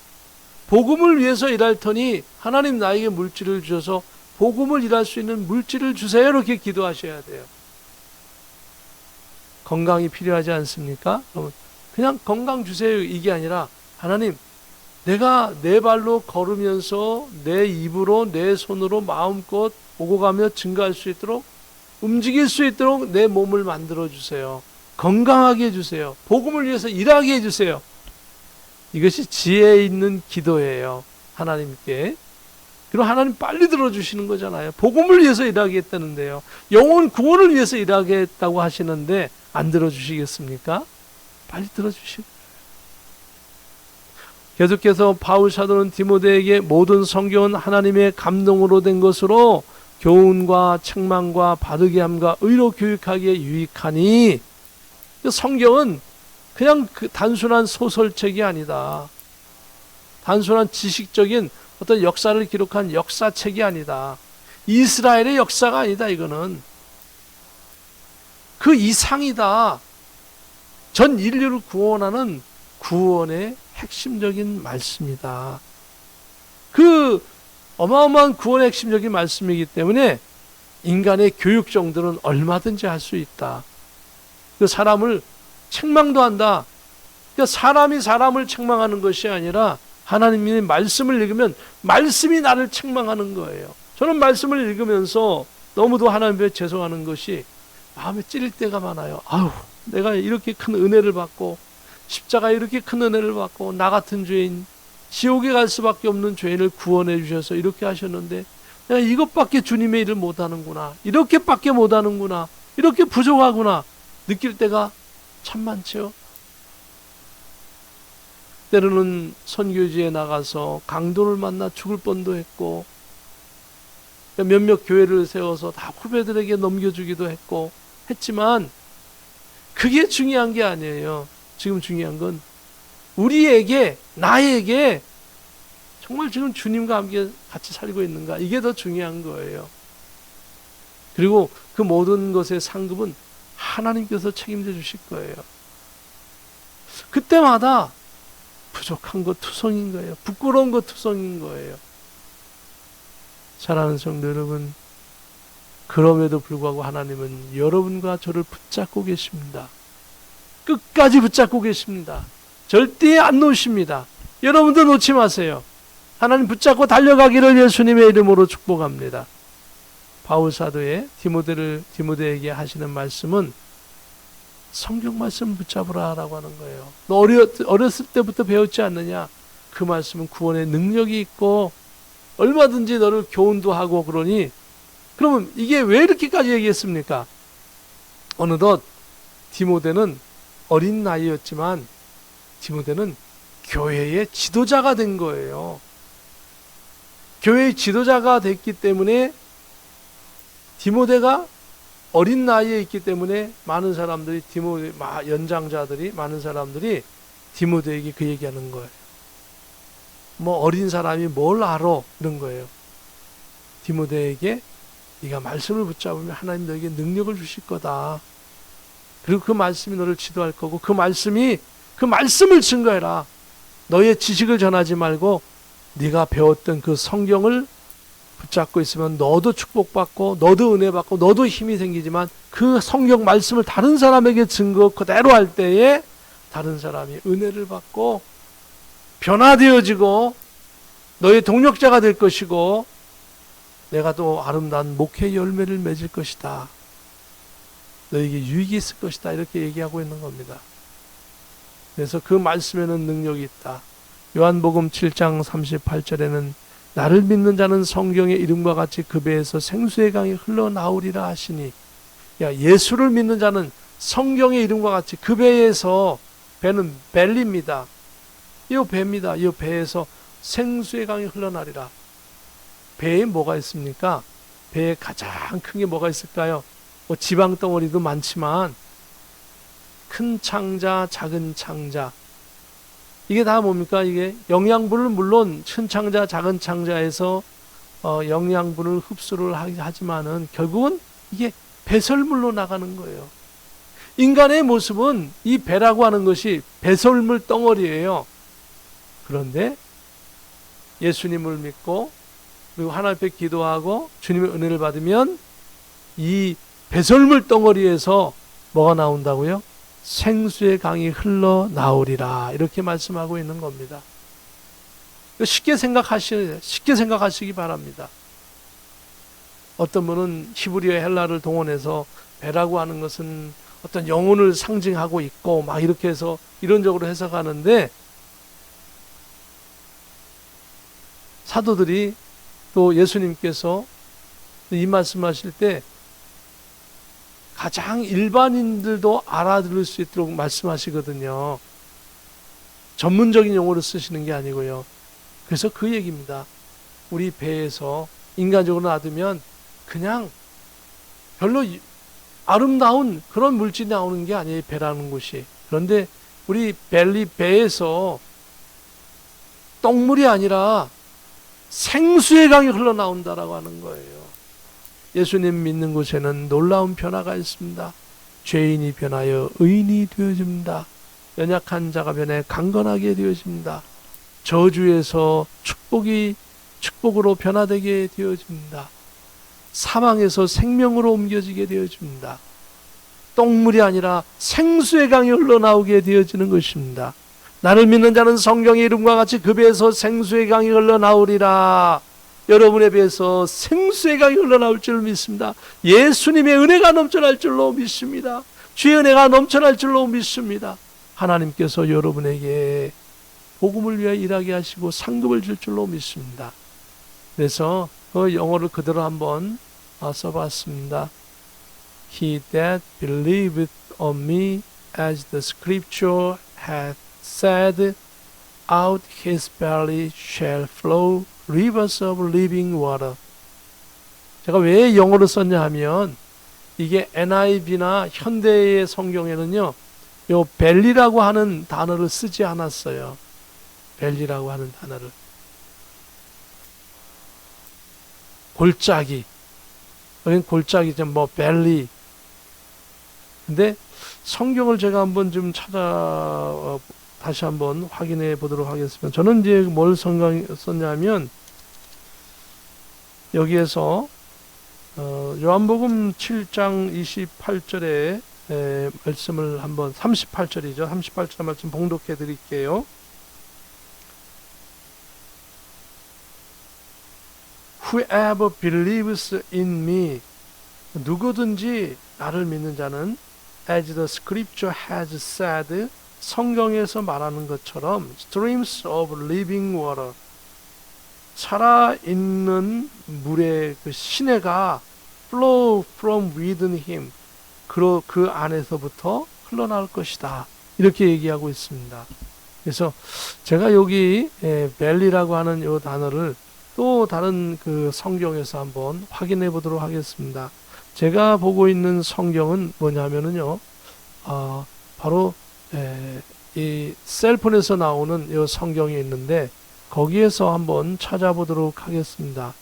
복음을 위해서 일할 터니 하나님 나에게 물질을 주셔서 복음을 일할 수 있는 물질을 주세요. 이렇게 기도하셔야 돼요. 건강이 필요하지 않습니까? 그러면 그냥 건강 주세요. 이게 아니라 하나님, 내가 내 발로 걸으면서 내 입으로 내 손으로 마음껏 오고 가며 증거할 수 있도록 움직일 수 있도록 내 몸을 만들어 주세요. 건강하게 해주세요. 복음을 위해서 일하게 해주세요. 이것이 지혜 있는 기도예요. 하나님께. 그리고 하나님 빨리 들어주시는 거잖아요. 복음을 위해서 일하게 했다는데요. 영혼 구원을 위해서 일하게 했다고 하시는데 안 들어주시겠습니까? 빨리 들어주시고. 계속해서 바울 사도는 디모데에게 모든 성경은 하나님의 감동으로 된 것으로 교훈과 책망과 바르게 함과 의로 교육하기에 유익하니, 성경은 그냥 단순한 소설책이 아니다. 단순한 지식적인 어떤 역사를 기록한 역사책이 아니다. 이스라엘의 역사가 아니다. 이거는 그 이상이다. 전 인류를 구원하는 구원의 핵심적인 말씀이다. 그 어마어마한 구원의 핵심적인 말씀이기 때문에 인간의 교육 정도는 얼마든지 할 수 있다. 그 사람을 책망도 한다. 그러니까 사람이 사람을 책망하는 것이 아니라 하나님의 말씀을 읽으면 말씀이 나를 책망하는 거예요. 저는 말씀을 읽으면서 너무도 하나님 앞에 죄송하는 것이 마음에 찔릴 때가 많아요. 아유, 내가 이렇게 큰 은혜를 받고 십자가에 이렇게 큰 은혜를 받고 나 같은 죄인, 지옥에 갈 수밖에 없는 죄인을 구원해 주셔서 이렇게 하셨는데 내가 이것밖에 주님의 일을 못하는구나, 이렇게밖에 못하는구나, 이렇게 부족하구나 느낄 때가 참 많죠. 때로는 선교지에 나가서 강도를 만나 죽을 뻔도 했고 몇몇 교회를 세워서 다 후배들에게 넘겨주기도 했지만 그게 중요한 게 아니에요. 지금 중요한 건 우리에게, 나에게 정말 지금 주님과 함께 같이 살고 있는가, 이게 더 중요한 거예요. 그리고 그 모든 것의 상급은 하나님께서 책임져 주실 거예요. 그때마다 부족한 것 투성인 거예요. 부끄러운 것 투성인 거예요. 사랑하는 성도 여러분, 그럼에도 불구하고 하나님은 여러분과 저를 붙잡고 계십니다. 끝까지 붙잡고 계십니다. 절대 안 놓으십니다. 여러분도 놓지 마세요. 하나님 붙잡고 달려가기를 예수님의 이름으로 축복합니다. 바울 사도의 디모데에게 하시는 말씀은 성경 말씀 붙잡으라 라고 하는 거예요. 너 어렸을 때부터 배웠지 않느냐? 그 말씀은 구원의 능력이 있고 얼마든지 너를 교훈도 하고 그러니, 그러면 이게 왜 이렇게까지 얘기했습니까? 어느덧 디모데는 어린 나이였지만 디모데는 교회의 지도자가 된 거예요. 교회의 지도자가 됐기 때문에 디모데가 어린 나이에 있기 때문에 많은 사람들이 연장자들이 많은 사람들이 디모데에게 그 얘기하는 거예요. 뭐 어린 사람이 뭘 알아? 이런 거예요. 디모데에게 네가 말씀을 붙잡으면 하나님 너에게 능력을 주실 거다. 그리고 그 말씀이 너를 지도할 거고 그 말씀을 증거해라. 너의 지식을 전하지 말고 네가 배웠던 그 성경을 붙잡고 있으면 너도 축복받고 너도 은혜 받고 너도 힘이 생기지만 그 성경 말씀을 다른 사람에게 증거 그대로 할 때에 다른 사람이 은혜를 받고 변화되어지고 너의 동력자가 될 것이고 내가 또 아름다운 목회 열매를 맺을 것이다. 너에게 유익이 있을 것이다. 이렇게 얘기하고 있는 겁니다. 그래서 그 말씀에는 능력이 있다. 요한복음 7장 38절에는 나를 믿는 자는 성경의 이름과 같이 그 배에서 생수의 강이 흘러나오리라 하시니, 야, 예수를 믿는 자는 성경의 이름과 같이 그 배에서, 배는 벨리입니다. 이 배입니다. 이 배에서 생수의 강이 흘러나리라. 배에 뭐가 있습니까? 배에 가장 큰 게 뭐가 있을까요? 뭐 지방 덩어리도 많지만 큰 창자, 작은 창자, 이게 다 뭡니까? 이게 영양분을 물론 큰 창자, 작은 창자에서 영양분을 흡수를 하지만은 결국은 이게 배설물로 나가는 거예요. 인간의 모습은 이 배라고 하는 것이 배설물 덩어리예요. 그런데 예수님을 믿고 그리고 하나님 앞에 기도하고 주님의 은혜를 받으면 이 배설물 덩어리에서 뭐가 나온다고요? 생수의 강이 흘러나오리라. 이렇게 말씀하고 있는 겁니다. 쉽게 생각하시기 바랍니다. 어떤 분은 히브리어 헬라를 동원해서 배라고 하는 것은 어떤 영혼을 상징하고 있고 막 이렇게 해서 이론적으로 해석하는데, 사도들이 또 예수님께서 이 말씀하실 때 가장 일반인들도 알아들을 수 있도록 말씀하시거든요. 전문적인 용어를 쓰시는 게 아니고요. 그래서 그 얘기입니다. 우리 배에서 인간적으로 놔두면 그냥 별로 아름다운 그런 물질이 나오는 게 아니에요. 배라는 곳이. 그런데 우리 배에서 똥물이 아니라 생수의 강이 흘러나온다라고 하는 거예요. 예수님 믿는 곳에는 놀라운 변화가 있습니다. 죄인이 변하여 의인이 되어집니다. 연약한 자가 변해 강건하게 되어집니다. 저주에서 축복으로 변화되게 되어집니다. 사망에서 생명으로 옮겨지게 되어집니다. 똥물이 아니라 생수의 강이 흘러나오게 되어지는 것입니다. 나를 믿는 자는 성경의 이름과 같이 그 배에서 생수의 강이 흘러나오리라. 여러분의 배에서 생수의 강이 흘러나올 줄 믿습니다. 예수님의 은혜가 넘쳐날 줄로 믿습니다. 주의 은혜가 넘쳐날 줄로 믿습니다. 하나님께서 여러분에게 복음을 위하여 일하게 하시고 상급을 줄 줄로 믿습니다. 그래서 그 영어를 그대로 한번 써봤습니다. He that believeth on me, as the scripture hath said, out his belly shall flow rivers of living water. 제가 왜 영어로 썼냐 하면 이게 NIV나 현대의 성경에는요, 요 벨리라고 하는 단어를 쓰지 않았어요. 벨리라고 하는 단어를. 골짜기. 여긴 골짜기죠. 뭐 벨리. 근데 성경을 제가 한번 좀 다시 한번 확인해 보도록 하겠습니다. 저는 이제 뭘 썼냐면 여기에서 요한복음 7장 28절에 말씀을 한번 38절이죠. 38절 말씀 봉독해 드릴게요. Whoever believes in me, 누구든지 나를 믿는 자는 as the scripture has said, 성경에서 말하는 것처럼 streams of living water, 살아있는 물의 그 시내가 flow from within him, 그 안에서부터 흘러나올 것이다. 이렇게 얘기하고 있습니다. 그래서 제가 여기 벨리라고 하는 이 단어를 또 다른 그 성경에서 한번 확인해 보도록 하겠습니다. 제가 보고 있는 성경은 뭐냐면은요, 바로 이 셀폰에서 나오는 이 성경이 있는데 거기에서 한번 찾아보도록 하겠습니다.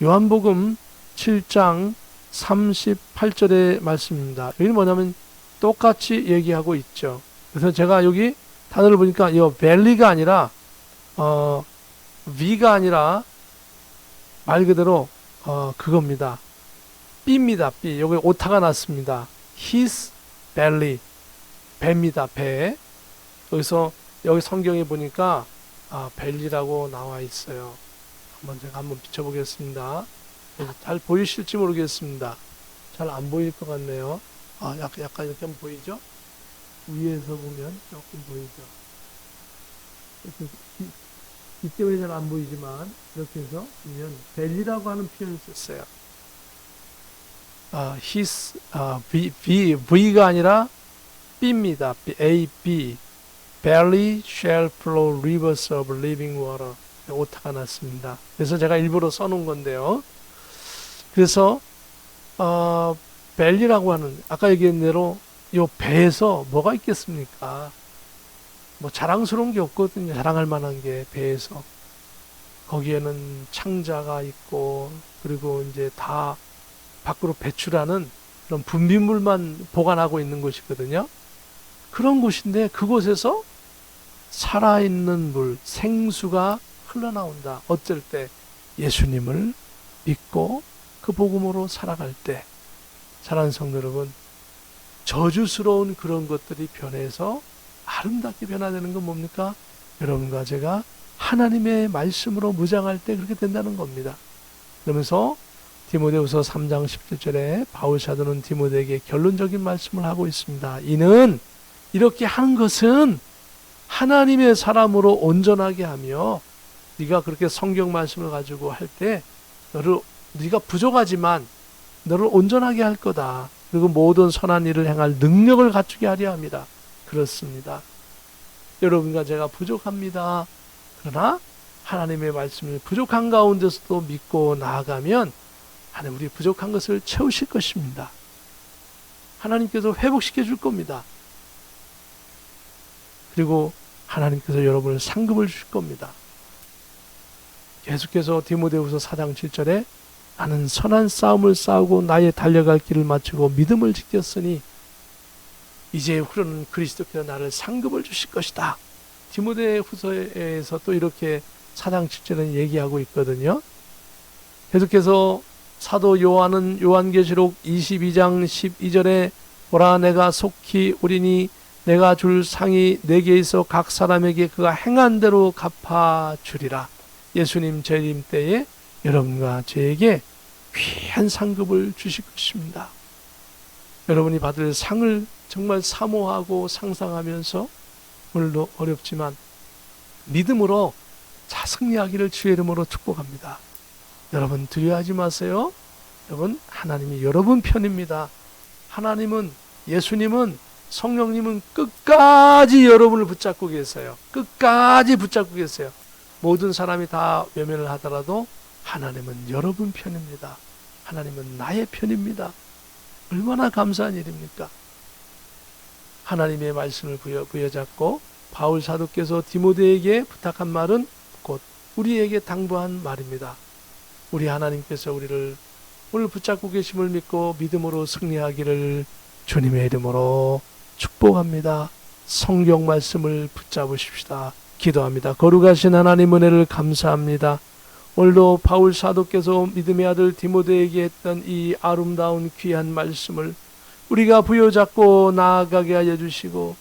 요한복음 7장 38절의 말씀입니다. 여기는 뭐냐면 똑같이 얘기하고 있죠. 그래서 제가 여기 단어를 보니까 이 벨리가 아니라 V가 아니라 말 그대로 그겁니다. B입니다. B. 여기 오타가 났습니다. His belly. 배입니다. 배. 여기 성경에 보니까 벨리라고 나와 있어요. 제가 한번 비춰보겠습니다. 잘 보이실지 모르겠습니다. 잘 안 보일 것 같네요. 약간 이렇게 하면 보이죠? 위에서 보면 조금 보이죠? 이 때문에 잘 안 보이지만 이렇게 해서 보면 벨리라고 하는 표현을 썼어요. V가 아니라 B입니다. A, B. Belly shall flow rivers of living water. 오타가 났습니다. 그래서 제가 일부러 써놓은 건데요. 그래서 벨리라고 하는, 아까 얘기한 대로 이 배에서 뭐가 있겠습니까? 뭐 자랑스러운 게 없거든요. 자랑할 만한 게 배에서. 거기에는 창자가 있고, 그리고 이제 다 밖으로 배출하는 그런 분비물만 보관하고 있는 곳이거든요. 그런 곳인데 그곳에서 살아있는 물, 생수가 흘러나온다. 어쩔 때 예수님을 믿고 그 복음으로 살아갈 때, 사랑하는 성도 여러분, 저주스러운 그런 것들이 변해서 아름답게 변화되는 건 뭡니까? 여러분과 제가 하나님의 말씀으로 무장할 때 그렇게 된다는 겁니다. 그러면서 디모데후서 3장 17절에 바울 사도는 디모데에게 결론적인 말씀을 하고 있습니다. 이는 이렇게 하는 것은 하나님의 사람으로 온전하게 하며, 네가 그렇게 성경 말씀을 가지고 할 때 네가 부족하지만 너를 온전하게 할 거다. 그리고 모든 선한 일을 행할 능력을 갖추게 하려 합니다. 그렇습니다. 여러분과 제가 부족합니다. 그러나 하나님의 말씀을 부족한 가운데서도 믿고 나아가면 하나님 우리 부족한 것을 채우실 것입니다. 하나님께서 회복시켜 줄 겁니다. 그리고 하나님께서 여러분을 상급을 주실 겁니다. 계속해서 디모데후서 4장 7절에 나는 선한 싸움을 싸우고 나의 달려갈 길을 마치고 믿음을 지켰으니 이제 후로는 그리스도께서 나를 상급을 주실 것이다. 디모데후서에서 또 이렇게 4장 7절은 얘기하고 있거든요. 계속해서 사도 요한은 요한계시록 22장 12절에 보라 내가 속히 오리니 내가 줄 상이 내게 있어 각 사람에게 그가 행한 대로 갚아주리라. 예수님 재림 때에 여러분과 저에게 귀한 상급을 주실 것입니다. 여러분이 받을 상을 정말 사모하고 상상하면서 오늘도 어렵지만 믿음으로 자 승리하기를 주의 이름으로 축복합니다. 여러분 두려워하지 마세요. 여러분 하나님이 여러분 편입니다. 하나님은 예수님은 성령님은 끝까지 여러분을 붙잡고 계세요. 끝까지 붙잡고 계세요. 모든 사람이 다 외면을 하더라도 하나님은 여러분 편입니다. 하나님은 나의 편입니다. 얼마나 감사한 일입니까? 하나님의 말씀을 부여잡고 바울 사도께서 디모데에게 부탁한 말은 곧 우리에게 당부한 말입니다. 우리 하나님께서 우리를 오늘 붙잡고 계심을 믿고 믿음으로 승리하기를 주님의 이름으로 축복합니다. 성경 말씀을 붙잡으십시다. 기도합니다. 거룩하신 하나님 은혜를 감사합니다. 오늘도 바울 사도께서 믿음의 아들 디모데에게 했던 이 아름다운 귀한 말씀을 우리가 부여잡고 나아가게 하여 주시고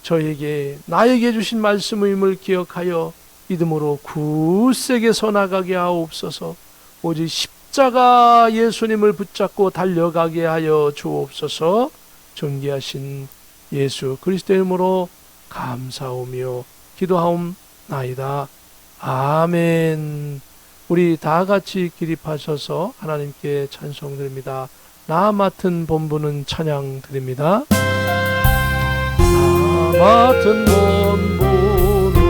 저에게 나에게 주신 말씀임을 기억하여 믿음으로 굳세게 서나가게 하옵소서. 오직 십자가 예수님을 붙잡고 달려가게 하여 주옵소서. 존귀하신 예수 그리스도의 이름으로 감사오며 기도하옵나이다. 아멘. 우리 다 같이 기립하셔서 하나님께 찬송 드립니다. 나 맡은 본부는 찬양 드립니다. 나 맡은 본부는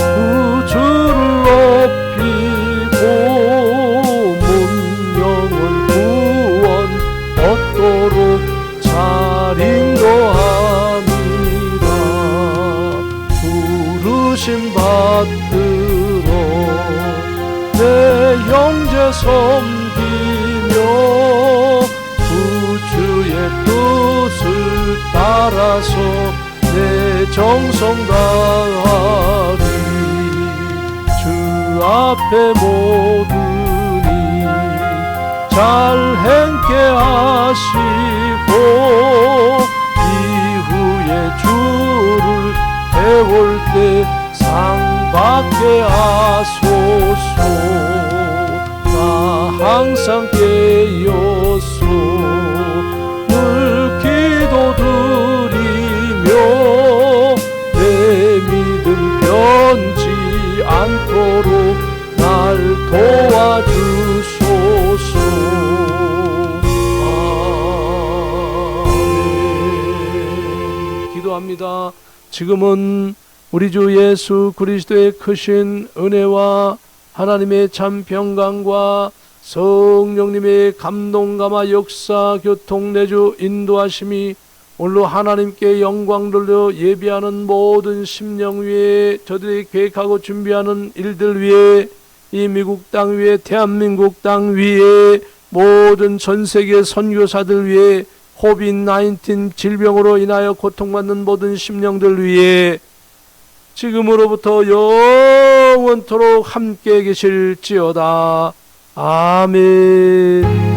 우주를 높이고 문명을 구원 얻도록 잘 인도합니다. 부르심 받들어 내 형제 섬기며 구주의 뜻을 따라서 내 정성 다하리. 주 앞에 모두니 잘 행케 하시고 이후에 주를 배울 때 상 받게 하소서. 나 항상 깨어서 늘 기도드리며 내 믿음 변치 않도록 날 도와주소서. 아멘. 기도합니다. 지금은 우리 주 예수 그리스도의 크신 은혜와 하나님의 참 평강과 성령님의 감동감화 역사 교통 내주 인도하심이 오늘로 하나님께 영광 돌려 예비하는 모든 심령 위에 저들이 계획하고 준비하는 일들 위에 이 미국 땅 위에 대한민국 땅 위에 모든 전세계 선교사들 위에 코비드-19 질병으로 인하여 고통받는 모든 심령들 위에 지금으로부터 영원토록 함께 계실지어다. 아멘.